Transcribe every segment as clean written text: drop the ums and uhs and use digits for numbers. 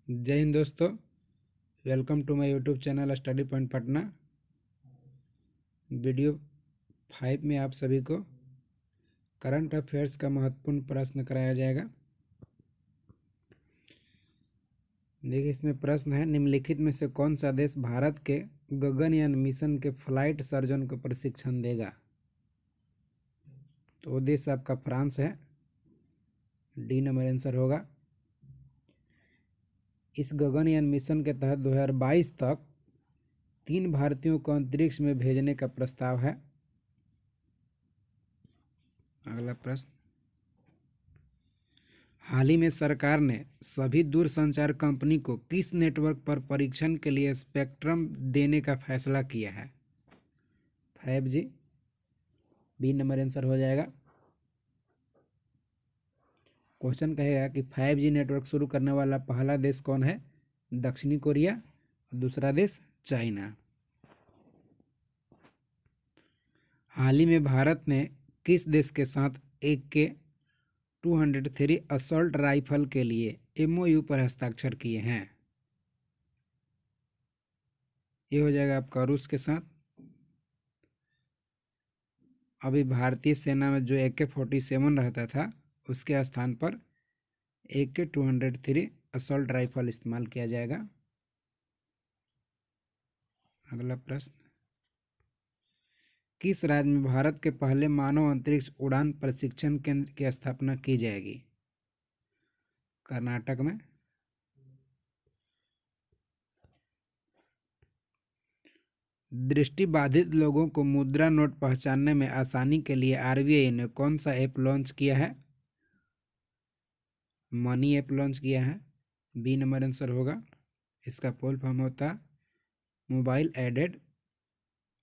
जय हिंद दोस्तों। Welcome to my YouTube channel study point Patna. Video 5 में आप सभी को करंट अफेयर्स का महत्वपूर्ण प्रश्न कराया जाएगा। देखिए, इसमें प्रश्न है, निम्नलिखित में से कौन सा देश भारत के गगनयान मिशन के फ्लाइट सर्जन को प्रशिक्षण देगा? तो वो देश आपका फ्रांस है। डी नंबर आंसर होगा। इस गगनयान मिशन के तहत 2022 तक 3 भारतीयों को अंतरिक्ष में भेजने का प्रस्ताव है। अगला प्रश्न, हाल ही में सरकार ने सभी दूरसंचार कंपनी को किस नेटवर्क पर परीक्षण के लिए स्पेक्ट्रम देने का फैसला किया है? 5G। बी नंबर आंसर हो जाएगा। क्वेश्चन कहेगा कि 5G नेटवर्क शुरू करने वाला पहला देश कौन है? दक्षिणी कोरिया और दूसरा देश चाइना। हाल ही में भारत ने किस देश के साथ AK-203 असॉल्ट राइफल के लिए MOU पर हस्ताक्षर किए हैं? ये हो जाएगा आपका रूस के साथ। अभी भारतीय सेना में जो AK-47 रहता था उसके स्थान पर AK-203 असॉल्ट राइफल इस्तेमाल किया जाएगा। अगला प्रश्न, किस राज्य में भारत के पहले मानव अंतरिक्ष उड़ान प्रशिक्षण केंद्र की स्थापना की जाएगी? कर्नाटक में। दृष्टिबाधित लोगों को मुद्रा नोट पहचानने में आसानी के लिए RBI ने कौन सा ऐप लॉन्च किया है? मनी ऐप लॉन्च किया है। बी नंबर आंसर होगा। इसका फुल फॉर्म होता है मोबाइल एडेड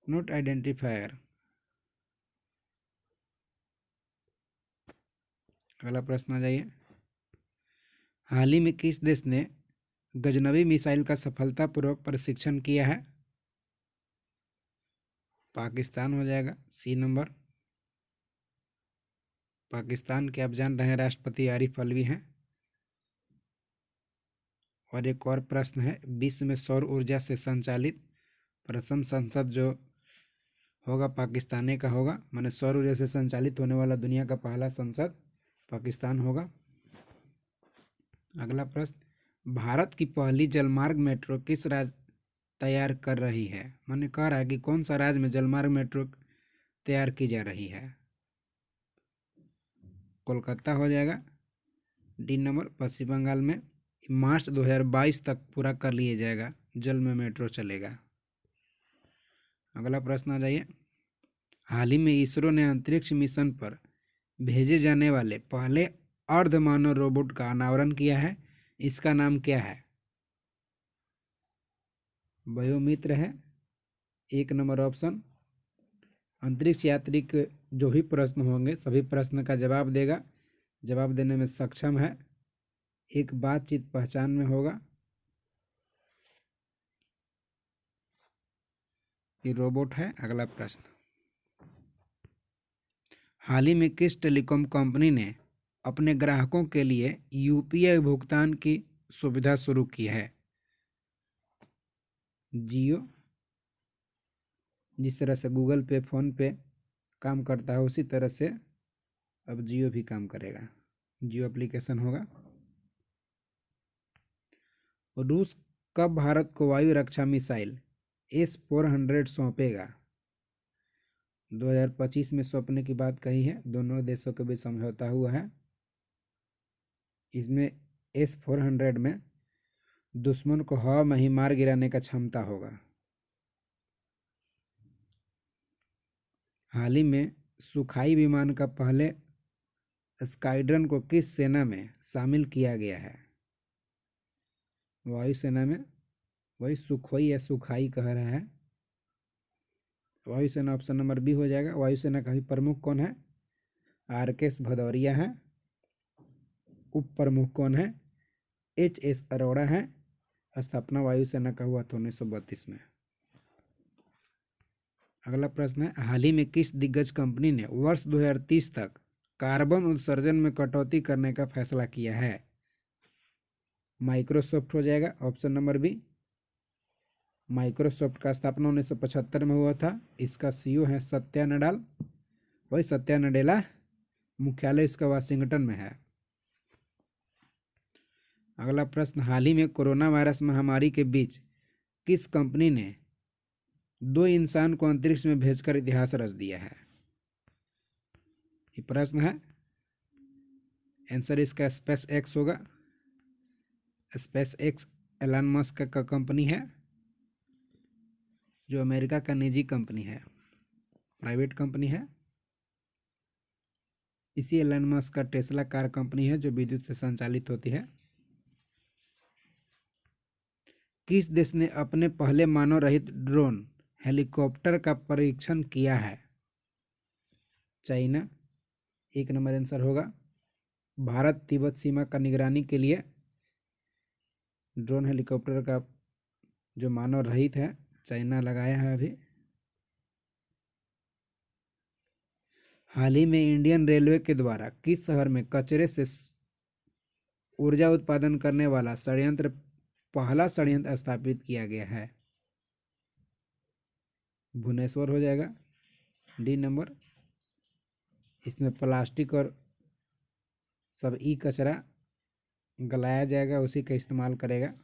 नोट आइडेंटिफायर। अगला प्रश्न आ जाइए, हाल ही में किस देश ने गजनवी मिसाइल का सफलतापूर्वक परीक्षण किया है? पाकिस्तान हो जाएगा। सी नंबर। पाकिस्तान के आप जान रहे हैं राष्ट्रपति आरिफ अलवी हैं। और एक और प्रश्न है, विश्व में सौर ऊर्जा से संचालित प्रथम संसद जो होगा पाकिस्तानी का होगा। माने सौर ऊर्जा से संचालित होने वाला दुनिया का पहला संसद पाकिस्तान होगा। अगला प्रश्न, भारत की पहली जलमार्ग मेट्रो किस राज्य तैयार कर रही है? मैंने कह रहा है कि कौन सा राज्य में जलमार्ग मेट्रो तैयार की जा रही है? कोलकाता हो जाएगा। डी नंबर, पश्चिम बंगाल में मार्च 2022 तक पूरा कर लिया जाएगा, जल में मेट्रो चलेगा। अगला प्रश्न आ जाइए, हाल ही में इसरो ने अंतरिक्ष मिशन पर भेजे जाने वाले पहले अर्धमानव रोबोट का अनावरण किया है। इसका नाम क्या है? वयोमित्र है। एक नंबर ऑप्शन। अंतरिक्ष यात्री के जो भी प्रश्न होंगे सभी प्रश्न का जवाब देगा, जवाब देने में सक्षम है, एक बातचीत पहचान में होगा। ये रोबोट है। अगला प्रश्न, हाल ही में किस टेलीकॉम कंपनी ने अपने ग्राहकों के लिए UPI भुगतान की सुविधा शुरू की है? जियो। जिस तरह से गूगल पे फोन पे काम करता है उसी तरह से अब जियो भी काम करेगा। जियो एप्लीकेशन होगा। रूस कब भारत को वायु रक्षा मिसाइल S-400 सौंपेगा? 2025 में सौंपने की बात कही है। दोनों देशों के बीच समझौता हुआ है। इसमें S-400 में दुश्मन को हवा में ही मार गिराने का क्षमता होगा। हाल ही में सुखाई विमान का पहले स्क्वाड्रन को किस सेना में शामिल किया गया है? वायुसेना में। वही सुखोई या सुखाई कह रहा है। वायुसेना ऑप्शन नंबर बी हो जाएगा। वायुसेना का भी प्रमुख कौन है? RKS भदौरिया है। उप प्रमुख कौन है? HS अरोड़ा है। स्थापना वायुसेना का हुआ था 1932 में। अगला प्रश्न है, हाल ही में किस दिग्गज कंपनी ने वर्ष 2030 तक कार्बन उत्सर्जन में कटौती करने का फैसला किया है? माइक्रोसॉफ्ट हो जाएगा ऑप्शन नंबर बी। माइक्रोसॉफ्ट का स्थापना 1975 में हुआ था। इसका सीईओ है सत्या नडाल, वही सत्या नडेला। मुख्यालय इसका वाशिंगटन में है। अगला प्रश्न, हाल ही में कोरोना वायरस महामारी के बीच किस कंपनी ने 2 इंसान को अंतरिक्ष में भेजकर इतिहास रच दिया है? ये प्रश्न है। आंसर इसका स्पेस एक्स होगा। स्पेस एक्स एलन मस्क का कंपनी है, जो अमेरिका का निजी कंपनी है, प्राइवेट कंपनी है। इसी एलन मस्क का टेस्ला कार कंपनी है, जो विद्युत से संचालित होती है। किस देश ने अपने पहले मानव रहित ड्रोन हेलीकॉप्टर का परीक्षण किया है? चाइना 1 नंबर आंसर होगा। भारत तिब्बत सीमा का निगरानी के लिए ड्रोन हेलीकॉप्टर का जो मानव रहित है चाइना लगाया है अभी। हाल ही में इंडियन रेलवे के द्वारा किस शहर में कचरे से ऊर्जा उत्पादन करने वाला पहला संयंत्र स्थापित किया गया है? भुवनेश्वर हो जाएगा, डी नंबर। इसमें प्लास्टिक और सब ई कचरा गलाया जाएगा, उसी का इस्तेमाल करेगा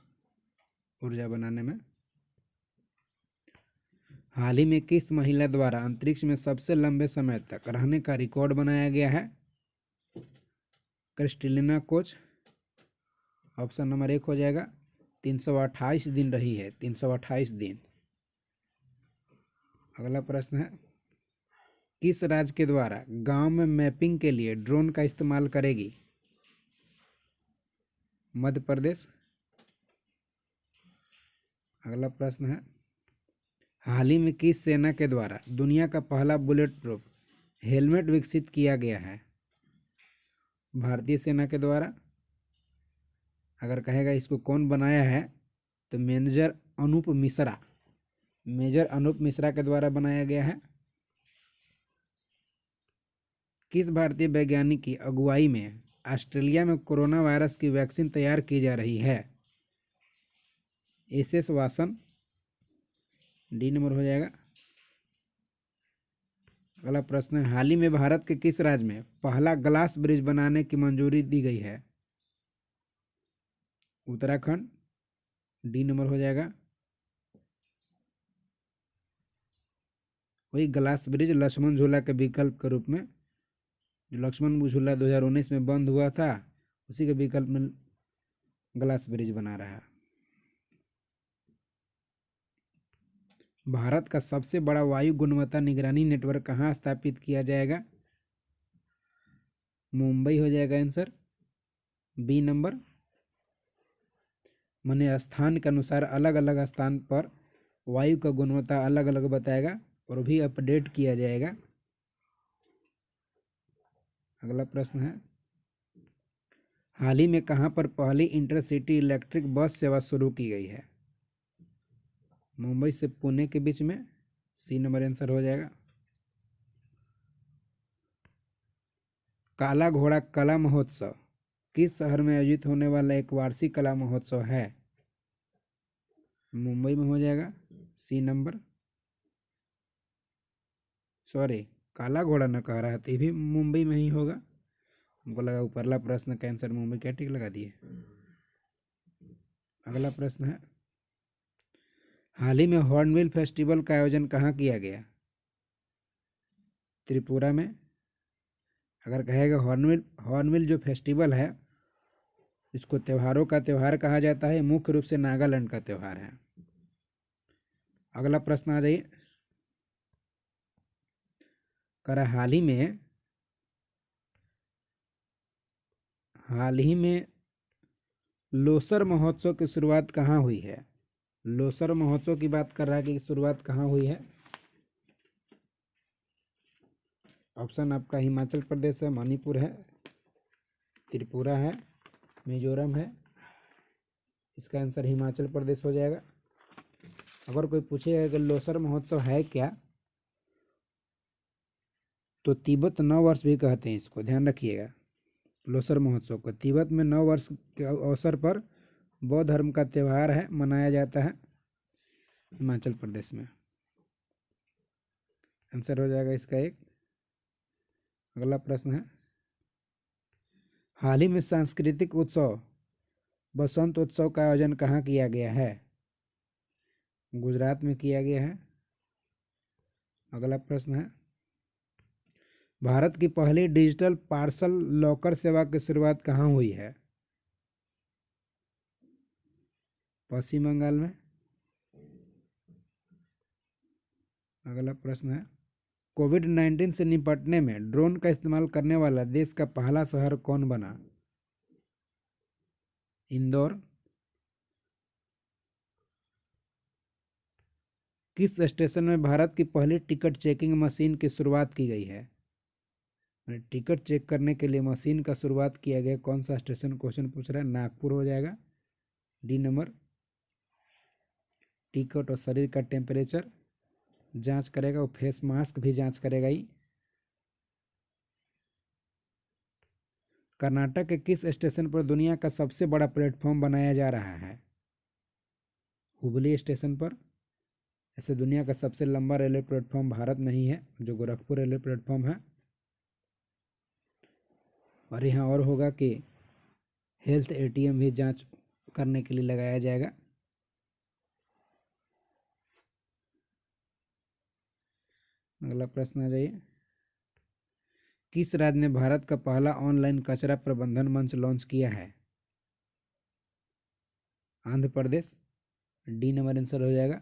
ऊर्जा बनाने में। हाल ही में किस महिला द्वारा अंतरिक्ष में सबसे लंबे समय तक रहने का रिकॉर्ड बनाया गया है? क्रिस्टलिना कोच, ऑप्शन नंबर 1 हो जाएगा। 328 दिन रही है, 328 दिन। अगला प्रश्न है, किस राज्य के द्वारा गांव में मैपिंग के लिए ड्रोन का इस्तेमाल करेगी? मध्य प्रदेश। अगला प्रश्न है, हाल ही में किस सेना के द्वारा दुनिया का पहला बुलेट प्रूफ हेलमेट विकसित किया गया है? भारतीय सेना के द्वारा। अगर कहेगा इसको कौन बनाया है, तो मेजर अनूप मिश्रा के द्वारा बनाया गया है। किस भारतीय वैज्ञानिक की अगुवाई में ऑस्ट्रेलिया में कोरोना वायरस की वैक्सीन तैयार की जा रही है? एसएस वासन, डी नंबर हो जाएगा। अगला प्रश्न है, हाल ही में भारत के किस राज्य में पहला ग्लास ब्रिज बनाने की मंजूरी दी गई है? उत्तराखंड, डी नंबर हो जाएगा। वही ग्लास ब्रिज लक्ष्मण झूला के विकल्प के रूप में, जो लक्ष्मण झूला 2019 में बंद हुआ था, उसी के विकल्प में ग्लास ब्रिज बना रहा है। भारत का सबसे बड़ा वायु गुणवत्ता निगरानी नेटवर्क कहाँ स्थापित किया जाएगा? मुंबई हो जाएगा आंसर, बी नंबर। माने स्थान के अनुसार अलग अलग स्थान पर वायु का गुणवत्ता अलग अलग बताएगा और भी अपडेट किया जाएगा। अगला प्रश्न है, हाल ही में कहां पर पहली इंटरसिटी इलेक्ट्रिक बस सेवा शुरू की गई है? मुंबई से पुणे के बीच में, सी नंबर आंसर हो जाएगा। काला घोड़ा कला महोत्सव किस शहर में आयोजित होने वाला एक वार्षिक कला महोत्सव है? मुंबई में हो जाएगा, सी नंबर। सॉरी, काला घोड़ा न कह रहा था, ये भी मुंबई में ही होगा। हमको लगा ऊपरला प्रश्न का आंसर मुंबई, क्या टिक लगा दिए। अगला प्रश्न है, हाल ही में हॉर्नबिल फेस्टिवल का आयोजन कहाँ किया गया? त्रिपुरा में। अगर कहेगा हॉर्नबिल जो फेस्टिवल है, इसको त्योहारों का त्योहार कहा जाता है, मुख्य रूप से नागालैंड का त्योहार है। अगला प्रश्न आ जाइए, करा हाल ही में लोसर महोत्सव की शुरुआत कहाँ हुई है? लोसर महोत्सव की बात कर रहा है कि शुरुआत कहाँ हुई है? ऑप्शन आपका हिमाचल प्रदेश है, मणिपुर है, त्रिपुरा है, मिजोरम है। इसका आंसर हिमाचल प्रदेश हो जाएगा। अगर कोई पूछेगा कि लोसर महोत्सव है क्या, तो तिब्बत नव वर्ष भी कहते हैं इसको, ध्यान रखिएगा। लोसर महोत्सव को तिब्बत में नव वर्ष के अवसर पर बौद्ध धर्म का त्यौहार है, मनाया जाता है हिमाचल प्रदेश में। आंसर हो जाएगा इसका एक। अगला प्रश्न है, हाल ही में सांस्कृतिक उत्सव बसंत उत्सव का आयोजन कहाँ किया गया है? गुजरात में किया गया है। अगला प्रश्न है, भारत की पहली डिजिटल पार्सल लॉकर सेवा की शुरुआत कहाँ हुई है? पश्चिम बंगाल में। अगला प्रश्न है, कोविड-19 से निपटने में ड्रोन का इस्तेमाल करने वाला देश का पहला शहर कौन बना? इंदौर। किस स्टेशन में भारत की पहली टिकट चेकिंग मशीन की शुरुआत की गई है? टिकट चेक करने के लिए मशीन का शुरुआत किया गया कौन सा स्टेशन? क्वेश्चन पूछ रहा है। नागपुर हो जाएगा डी नंबर। टिकट और शरीर का टेम्परेचर जांच करेगा, वो फेस मास्क भी जांच करेगा ही। कर्नाटक के किस स्टेशन पर दुनिया का सबसे बड़ा प्लेटफॉर्म बनाया जा रहा है? हुबली स्टेशन पर। ऐसे दुनिया का सबसे लंबा रेलवे प्लेटफॉर्म भारत में ही है, जो गोरखपुर रेलवे प्लेटफॉर्म है। और यहाँ और होगा कि हेल्थ एटीएम भी जांच करने के लिए लगाया जाएगा। अगला प्रश्न आ जाइए, किस राज्य ने भारत का पहला ऑनलाइन कचरा प्रबंधन मंच लॉन्च किया है? Andhra Pradesh. D number answer हो जाएगा।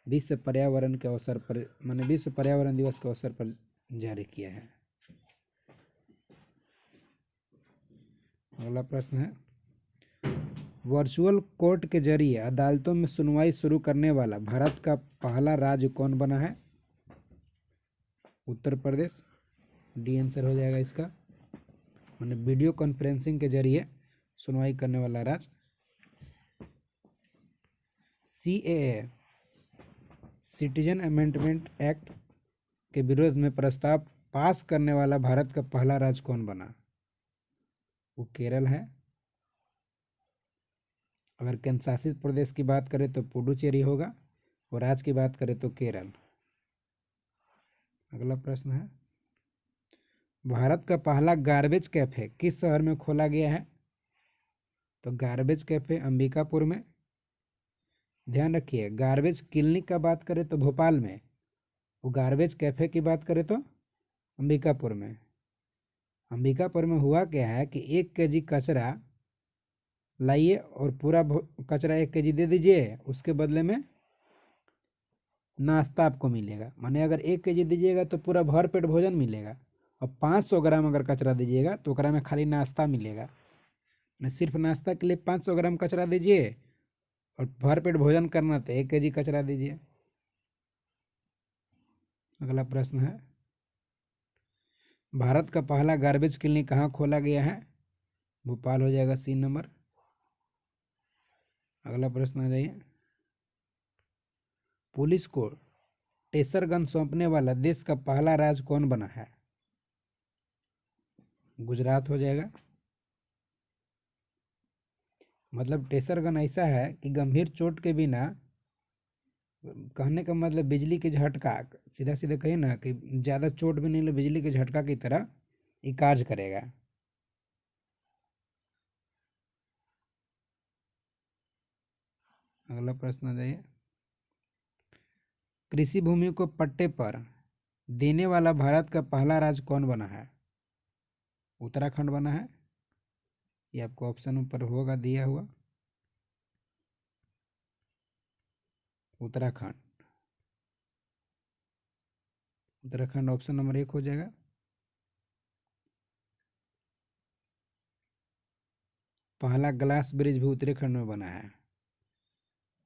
विश्व पर्यावरण के अवसर पर, माने विश्व पर्यावरण दिवस के अवसर पर जारी किया है। अगला प्रश्न है, वर्चुअल कोर्ट के जरिए अदालतों में सुनवाई शुरू करने वाला भारत का पहला राज्य कौन बना है? उत्तर प्रदेश। डी आंसर हो जाएगा इसका। माने वीडियो कॉन्फ्रेंसिंग के जरिए सुनवाई करने वाला राज्य। सीएए सिटीजन अमेंडमेंट एक्ट के विरोध में प्रस्ताव पास करने वाला भारत का पहला राज्य कौन बना? वो केरल है। अगर केंद्र शासित प्रदेश की बात करें तो पुडुचेरी होगा, और राज्य की बात करें तो केरल। अगला प्रश्न है, भारत का पहला गार्बेज कैफे किस शहर में खोला गया है? तो गार्बेज कैफे अंबिकापुर में। ध्यान रखिए, गार्बेज क्लिनिक का बात करें तो भोपाल में, वो गार्बेज कैफे की बात करें तो अंबिकापुर में। अंबिकापुर में हुआ क्या है कि 1 kg कचरा लाइए और पूरा कचरा 1 kg दे दीजिए, उसके बदले में नाश्ता आपको मिलेगा। माने अगर 1 kg दीजिएगा तो पूरा भर पेट भोजन मिलेगा, और 500 ग्राम अगर कचरा दीजिएगा तो ओकरा में खाली नाश्ता मिलेगा। सिर्फ नाश्ता के लिए 500 ग्राम कचरा दीजिए, और भर पेट भोजन करना तो 1 kg कचरा दीजिए। अगला प्रश्न है, भारत का पहला गार्बेज क्लिनिक कहाँ खोला गया है? भोपाल हो जाएगा सी नंबर। अगला प्रश्न आ जाइए, पुलिस को टेसर गन सौंपने वाला देश का पहला राज्य कौन बना है? गुजरात हो जाएगा। मतलब टेसर गन ऐसा है कि गंभीर चोट के बिना, कहने का मतलब बिजली के झटका, सीधा सीधा कहिए ना कि ज़्यादा चोट भी नहीं ले, बिजली के झटका की तरह ये कार्य करेगा। अगला प्रश्न आ जाइए, कृषि भूमि को पट्टे पर देने वाला भारत का पहला राज्य कौन बना है? उत्तराखंड बना है। ये आपको ऑप्शन ऊपर होगा दिया हुआ, उत्तराखंड। उत्तराखंड ऑप्शन नंबर 1 हो जाएगा। पहला ग्लास ब्रिज भी उत्तराखंड में बना है।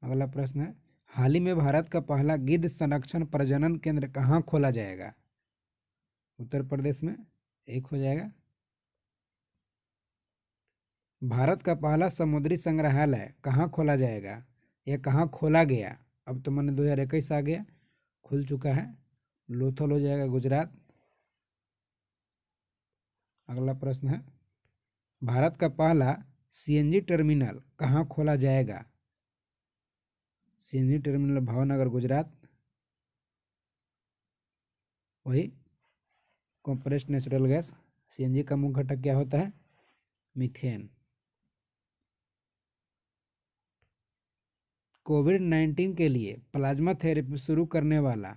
अगला प्रश्न है, हाल ही में भारत का पहला गिद्ध संरक्षण प्रजनन केंद्र कहाँ खोला जाएगा? उत्तर प्रदेश में। 1 हो जाएगा। भारत का पहला समुद्री संग्रहालय कहाँ खोला जाएगा? यह कहाँ खोला गया? अब तो मैंने 2021 आ गया, खुल चुका है। लोथल हो जाएगा गुजरात। अगला प्रश्न है, भारत का पहला सीएनजी टर्मिनल कहाँ खोला जाएगा? CNG terminal Bhavnagar Gujarat. वही कंप्रेस्ड नेचुरल गैस। सीएनजी का मुख्य घटक क्या होता है? मीथेन। कोविड-19 के लिए प्लाज्मा थेरेपी शुरू करने वाला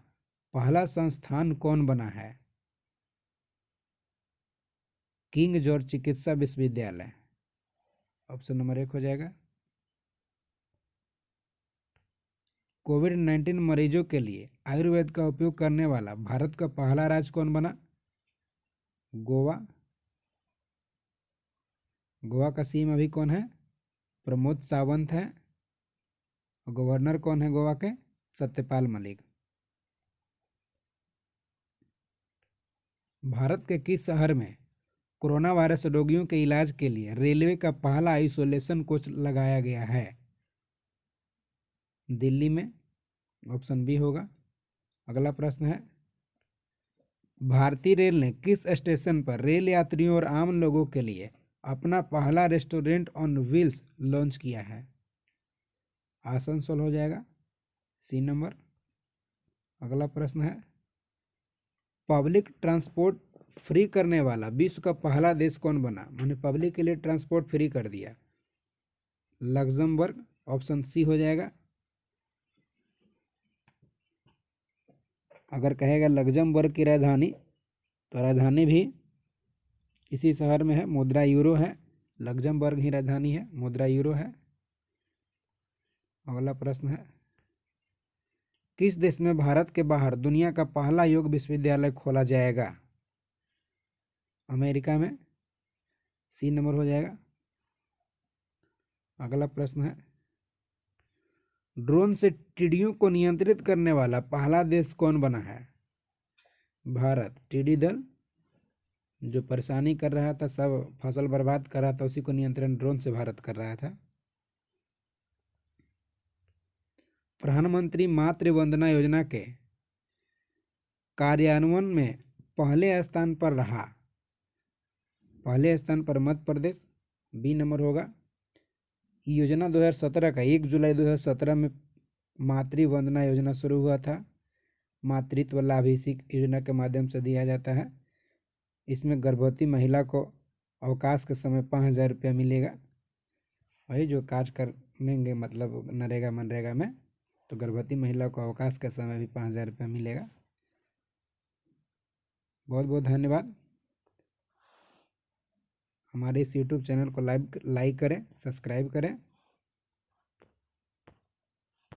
पहला संस्थान कौन बना है? किंग जॉर्ज चिकित्सा विश्वविद्यालय ऑप्शन नंबर 1 हो जाएगा। कोविड-19 मरीजों के लिए आयुर्वेद का उपयोग करने वाला भारत का पहला राज्य कौन बना? गोवा। गोवा का सीएम अभी कौन है? प्रमोद सावंत है। और गवर्नर कौन है गोवा के? सत्यपाल मलिक। भारत के किस शहर में कोरोना वायरस रोगियों के इलाज के लिए रेलवे का पहला आइसोलेशन कोच लगाया गया है? दिल्ली में ऑप्शन बी होगा। अगला प्रश्न है, भारतीय रेल ने किस स्टेशन पर रेल यात्रियों और आम लोगों के लिए अपना पहला रेस्टोरेंट ऑन व्हील्स लॉन्च किया है? आसनसोल हो जाएगा, सी नंबर। अगला प्रश्न है, पब्लिक ट्रांसपोर्ट फ्री करने वाला विश्व का पहला देश कौन बना? मैंने पब्लिक के लिए ट्रांसपोर्ट फ्री कर दिया। लग्जमबर्ग ऑप्शन सी हो जाएगा। अगर कहेगा लग्जमबर्ग की राजधानी, तो राजधानी भी इसी शहर में है, मुद्रा यूरो है। लग्जमबर्ग ही राजधानी है, मुद्रा यूरो है। अगला प्रश्न है, किस देश में भारत के बाहर दुनिया का पहला योग विश्वविद्यालय खोला जाएगा? अमेरिका में, सी नंबर हो जाएगा। अगला प्रश्न है, ड्रोन से टिड्डियों को नियंत्रित करने वाला पहला देश कौन बना है? भारत। टिड्डी दल जो परेशानी कर रहा था, सब फसल बर्बाद कर रहा था, उसी को नियंत्रण ड्रोन से भारत कर रहा था। प्रधानमंत्री मातृ वंदना योजना के कार्यान्वयन में पहले स्थान पर मध्य प्रदेश, बी नंबर होगा। योजना 2017 का 1 जुलाई 2017 में मातृ वंदना योजना शुरू हुआ था। मातृत्व लाभ इसी योजना के माध्यम से दिया जाता है। इसमें गर्भवती महिला को अवकाश के समय 5,000 रुपया मिलेगा। वही जो कार्य करेंगे मतलब नरेगा मनरेगा में, तो गर्भवती महिला को अवकाश के समय भी 5,000 रुपया मिलेगा। बहुत बहुत धन्यवाद। हमारे इस YouTube चैनल को लाइक करें, सब्सक्राइब करें।